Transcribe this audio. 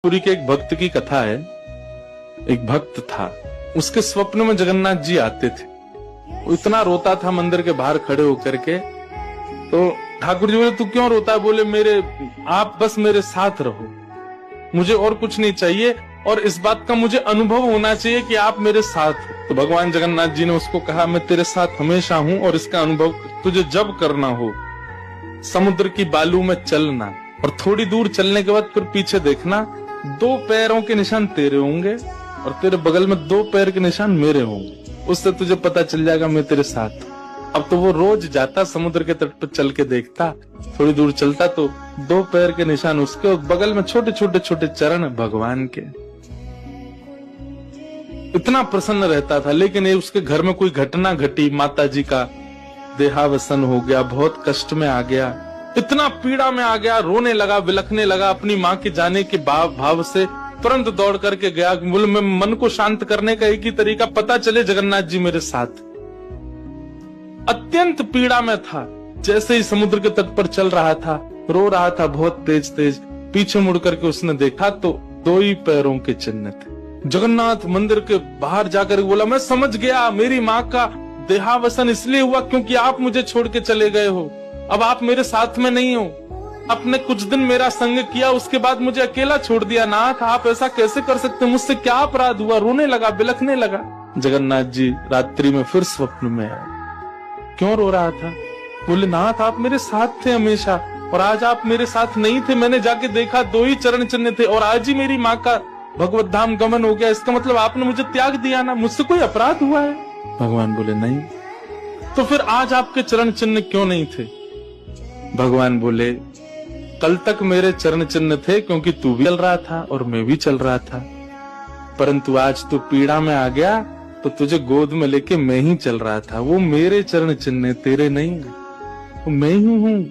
पुरी के एक भक्त की कथा है। एक भक्त था, उसके स्वप्न में जगन्नाथ जी आते थे। वो इतना रोता था मंदिर के बाहर खड़े होकर के। तो ठाकुर जी बोले, तू क्यों रोता है? बोले, आप बस मेरे साथ रहो, मुझे और कुछ नहीं चाहिए, और इस बात का मुझे अनुभव होना चाहिए कि आप मेरे साथ हो। तो भगवान जगन्नाथ जी ने उसको कहा, मैं तेरे साथ हमेशा हूं, और इसका अनुभव तुझे जब करना हो समुद्र की बालू में चलना, और थोड़ी दूर चलने के बाद फिर पीछे देखना, 2 पैरों के निशान तेरे होंगे और तेरे बगल में 2 पैर के निशान मेरे होंगे। उससे तुझे पता चल जाएगा मैं तेरे साथ हूं। अब तो वो रोज जाता, समुद्र के तट पर चल के देखता, थोड़ी दूर चलता तो 2 पैर के निशान उसके और बगल में छोटे छोटे छोटे चरण भगवान के। इतना प्रसन्न रहता था। लेकिन ये उसके घर में कोई घटना घटी, माता जी का देहावसन हो गया, बहुत कष्ट में आ गया, इतना पीड़ा में आ गया, रोने लगा, बिलखने लगा। अपनी माँ के जाने के भाव से तुरंत दौड़ करके गया। मैं मन को शांत करने का एक ही तरीका, पता चले जगन्नाथ जी मेरे साथ। अत्यंत पीड़ा में था। जैसे ही समुद्र के तट पर चल रहा था, रो रहा था बहुत तेज तेज। पीछे मुड़ करके उसने देखा तो 2 ही पैरों के चिन्ह थे। जगन्नाथ मंदिर के बाहर जाकर बोला, मैं समझ गया, मेरी माँ का देहावसन इसलिए हुआ क्योंकि आप मुझे छोड़ के चले गए हो। अब आप मेरे साथ में नहीं हो। आपने कुछ दिन मेरा संग किया, उसके बाद मुझे अकेला छोड़ दिया। नाथ, आप ऐसा कैसे कर सकते? मुझसे क्या अपराध हुआ? रोने लगा, बिलखने लगा। जगन्नाथ जी रात्रि में फिर स्वप्न में आए। क्यों रो रहा था? बोले, नाथ, आप मेरे साथ थे हमेशा, और आज आप मेरे साथ नहीं थे। मैंने जाके देखा 2 ही चरण चिन्ह थे, और आज ही मेरी माँ का भगवत धाम गमन हो गया। इसका मतलब आपने मुझे त्याग दिया ना? मुझसे कोई अपराध हुआ है? भगवान बोले, नहीं। तो फिर आज आपके चरण चिन्ह क्यों नहीं थे? भगवान बोले, कल तक मेरे चरण चिन्ह थे क्योंकि तू भी चल रहा था और मैं भी चल रहा था, परंतु आज तू पीड़ा में आ गया तो तुझे गोद में लेके मैं ही चल रहा था। वो मेरे चरण चिन्ह, तेरे नहीं, वो मैं ही हूं।